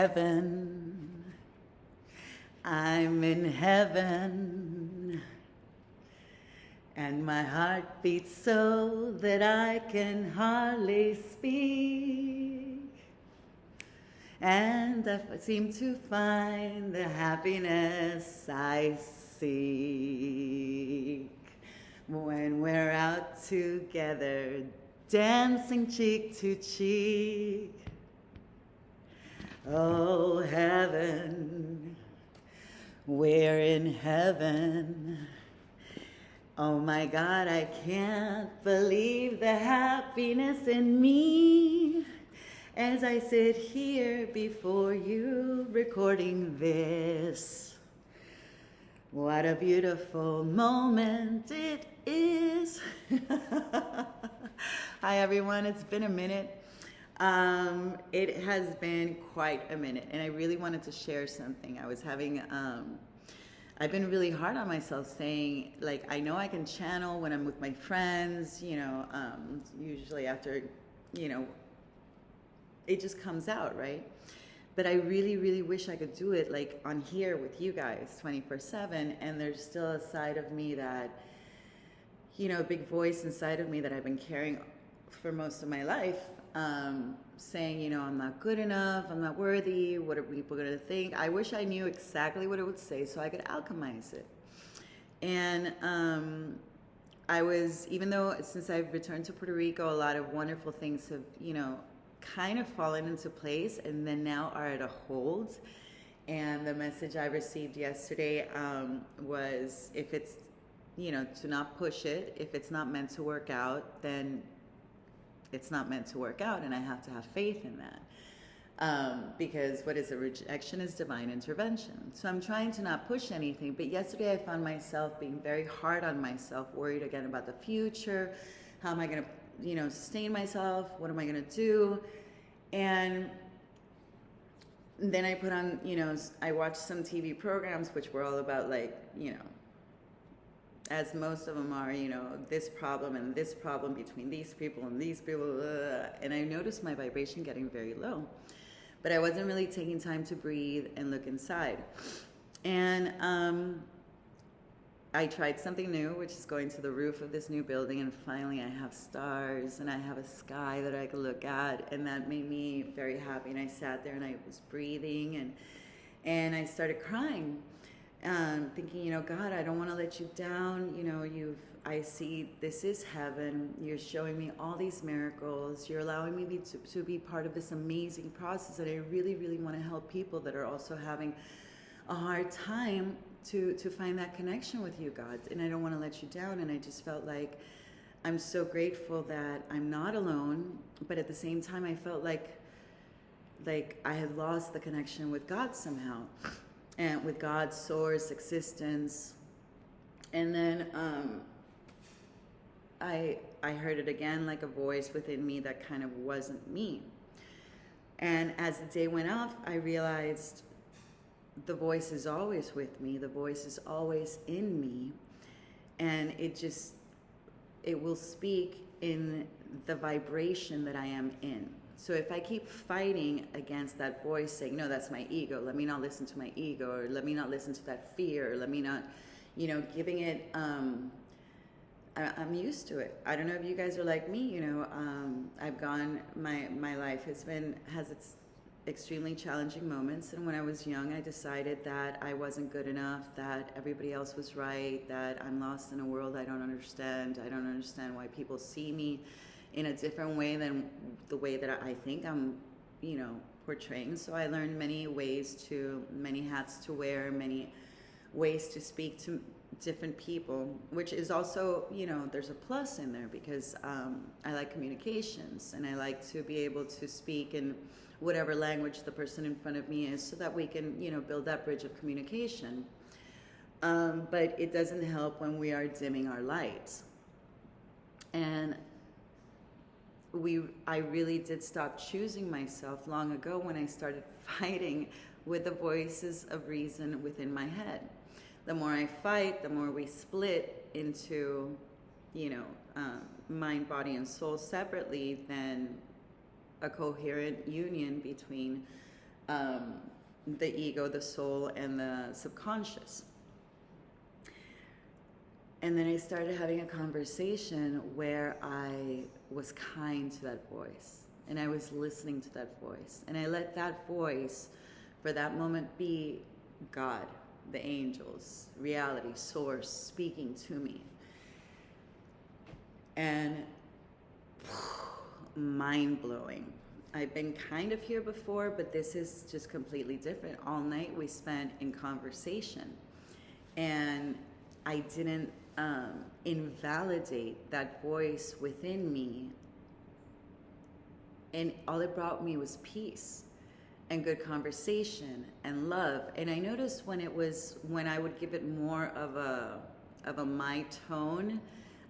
heaven. I'm in heaven. And my heart beats so that I can hardly speak. And I seem to find the happiness I seek when we're out together, dancing cheek to cheek. Oh, heaven, we're in heaven. Oh my God, I can't believe the happiness in me as I sit here before you recording this. What a beautiful moment it is. Hi everyone, it's been a minute. It has been quite a minute, and I really wanted to share something. I was having, I've been really hard on myself saying, like, I know I can channel when I'm with my friends, you know, usually after, you know, it just comes out, right? But I really, really wish I could do it like on here with you guys 24/7, and there's still a side of me that, you know, a big voice inside of me that I've been carrying for most of my life, saying, you know, I'm not good enough, I'm not worthy, what are people gonna think? I wish I knew exactly what it would say so I could alchemize it. And I was, even though since I've returned to Puerto Rico, a lot of wonderful things have, you know, kind of fallen into place and then now are at a hold. And the message I received yesterday was, if it's, you know, to not push it. If it's not meant to work out, then it's not meant to work out, and I have to have faith in that. Because what is a rejection is divine intervention. So I'm trying to not push anything, but yesterday I found myself being very hard on myself, worried again about the future. How am I going to, you know, sustain myself? What am I going to do? And then I put on, you know, I watched some TV programs which were all about, like, you know, as most of them are, you know, this problem and this problem between these people and these people, and I noticed my vibration getting very low, but I wasn't really taking time to breathe and look inside. And I tried something new, which is going to the roof of this new building, and finally I have stars and I have a sky that I could look at, and that made me very happy. And I sat there and I was breathing, and I started crying. Thinking, you know, God, I don't want to let you down. You know, I see this is heaven. You're showing me all these miracles. You're allowing me to be part of this amazing process. And I really, really want to help people that are also having a hard time to find that connection with you, God. And I don't want to let you down. And I just felt like I'm so grateful that I'm not alone. But at the same time, I felt like I had lost the connection with God somehow. And with God's source, existence. And then I heard it again, like a voice within me that kind of wasn't me. And as the day went off, I realized the voice is always with me. The voice is always in me. And it will speak in the vibration that I am in. So if I keep fighting against that voice saying, no, that's my ego, let me not listen to my ego, or let me not listen to that fear, or let me not, you know, giving it, I'm used to it. I don't know if you guys are like me, you know, I've gone, my life has its extremely challenging moments. And when I was young, I decided that I wasn't good enough, that everybody else was right, that I'm lost in a world I don't understand. I don't understand why people see me in a different way than the way that I think I'm, you know, portraying. So I learned many hats to wear, many ways to speak to different people, which is also, you know, there's a plus in there because I like communications and I like to be able to speak in whatever language the person in front of me is so that we can, you know, build that bridge of communication. But it doesn't help when we are dimming our lights. And I really did stop choosing myself long ago when I started fighting with the voices of reason within my head. The more I fight, the more we split into, you know, mind, body, and soul separately than a coherent union between um, the ego, the soul, and the subconscious. And then I started having a conversation where I was kind to that voice, and I was listening to that voice, and I let that voice for that moment be God, the angels, reality, source speaking to me. And mind-blowing. I've been kind of here before, but this is just completely different. All night we spent in conversation, and I didn't invalidate that voice within me, and all it brought me was peace and good conversation and love. And I noticed when I would give it more of a my tone,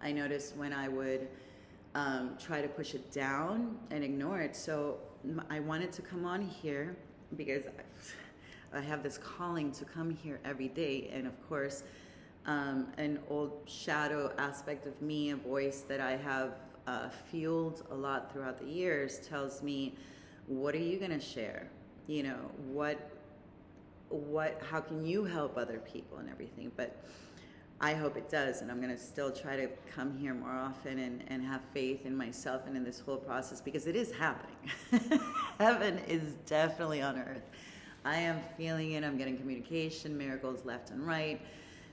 I noticed when I would try to push it down and ignore it. So I wanted to come on here because I have this calling to come here every day. And of course, an old shadow aspect of me, a voice that I have fueled a lot throughout the years, tells me, what are you going to share? You know, how can you help other people and everything? But I hope it does, and I'm going to still try to come here more often and have faith in myself and in this whole process, because it is happening. Heaven is definitely on earth. I am feeling it. I'm getting communication, miracles left and right.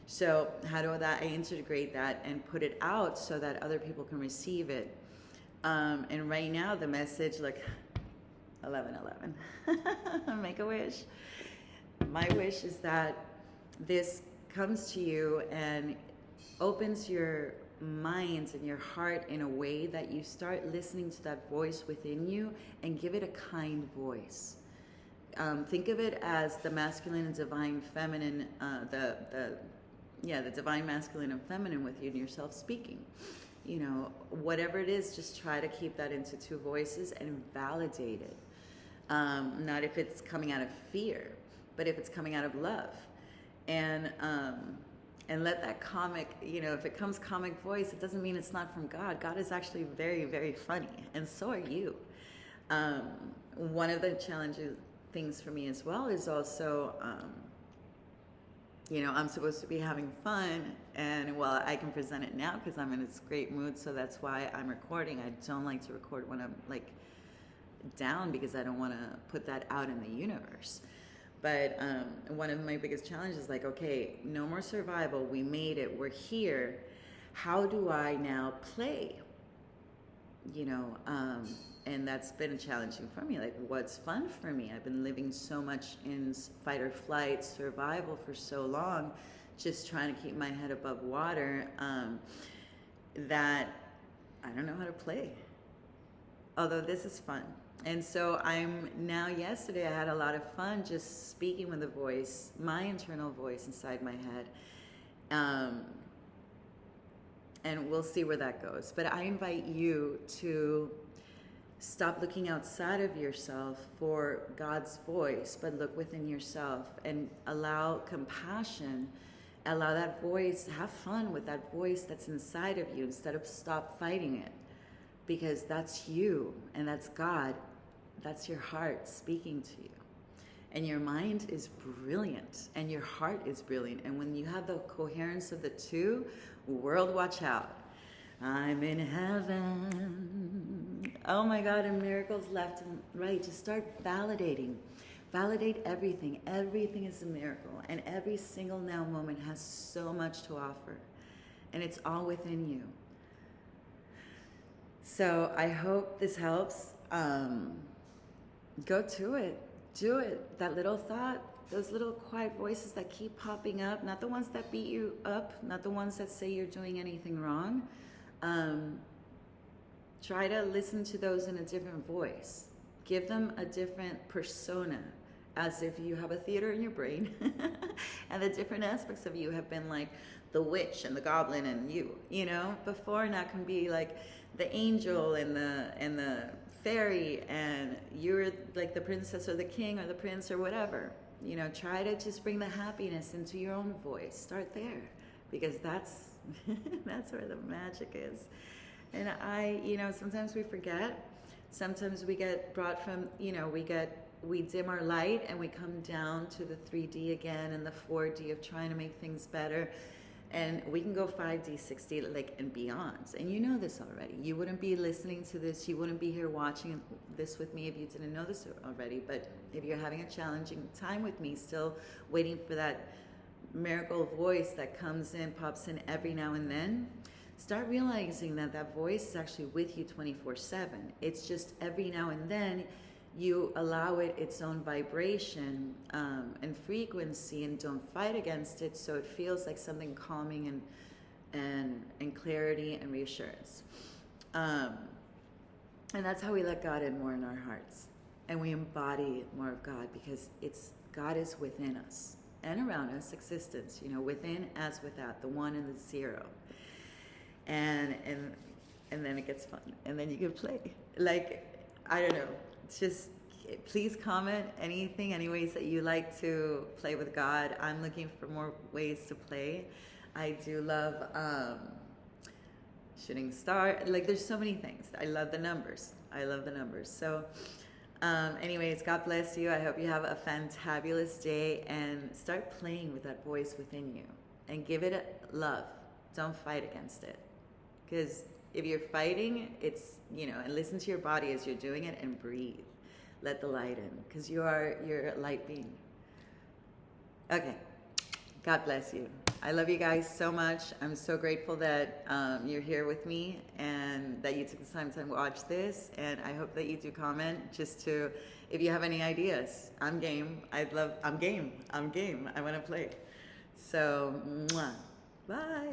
So how do I integrate that and put it out so that other people can receive it? And right now the message, like 11:11, make a wish. My wish is that this comes to you and opens your mind and your heart in a way that you start listening to that voice within you and give it a kind voice. Think of it as the masculine and divine feminine, the divine masculine and feminine within yourself speaking. You know, whatever it is, just try to keep that into two voices and validate it. Not if it's coming out of fear, but if it's coming out of love. And let that comic, you know, if it comes comic voice, it doesn't mean it's not from God. God is actually very, very funny, and so are you. One of the challenging things for me as well is also, you know, I'm supposed to be having fun, and well, I can present it now because I'm in this great mood, so that's why I'm recording. I don't like to record when I'm like down, because I don't want to put that out in the universe. But one of my biggest challenges is like, okay, no more survival. We made it. We're here. How do I now play? You know, and that's been challenging for me. Like, what's fun for me? I've been living so much in fight or flight, survival for so long, just trying to keep my head above water, that I don't know how to play. Although this is fun. And so yesterday I had a lot of fun just speaking with the voice, my internal voice inside my head. And we'll see where that goes. But I invite you to stop looking outside of yourself for God's voice, but look within yourself and allow compassion, allow that voice, have fun with that voice that's inside of you instead of stop fighting it. Because that's you and that's God. That's your heart speaking to you. And your mind is brilliant and your heart is brilliant. And when you have the coherence of the two, world, watch out. I'm in heaven. Oh my God, and miracles left and right. Just start validating. Validate everything. Everything is a miracle. And every single now moment has so much to offer. And it's all within you. So I hope this helps. Go to it. Do it. That little thought, those little quiet voices that keep popping up, not the ones that beat you up, not the ones that say you're doing anything wrong. Try to listen to those in a different voice. Give them a different persona, as if you have a theater in your brain. And the different aspects of you have been like the witch and the goblin and you know, before now can be like the angel and the fairy, and you're like the princess or the king or the prince or whatever. You know, try to just bring the happiness into your own voice. Start there, because that's where the magic is. And you know, sometimes we forget. Sometimes we get brought from, you know, we get we dim our light and we come down to the 3D again and the 4D of trying to make things better. And we can go 5D, 6D, like, and beyond. And you know this already. You wouldn't be listening to this. You wouldn't be here watching this with me if you didn't know this already. But if you're having a challenging time with me, still waiting for that miracle voice that comes in, pops in every now and then, start realizing that that voice is actually with you 24/7. It's just every now and then you allow it its own vibration and frequency, and don't fight against it, so it feels like something calming and clarity and reassurance. And that's how we let God in more in our hearts, and we embody more of God, because God is within us and around us, existence, within as without, the one and the zero. And then it gets fun, and then you can play. Like, I don't know, just please comment any ways that you like to play with God. I'm looking for more ways to play. I do love shooting star. Like, there's so many things. I love the numbers. So anyways, God bless you. I hope you have a fantabulous day, and start playing with that voice within you and give it love. Don't fight against it, because if you're fighting, it's, and listen to your body as you're doing it, and breathe. Let the light in, because you're a light being. Okay. God bless you. I love you guys so much. I'm so grateful that you're here with me, and that you took the time to watch this. And I hope that you do comment, just if you have any ideas. I'm game. I'm game. I want to play. So, mwah. Bye.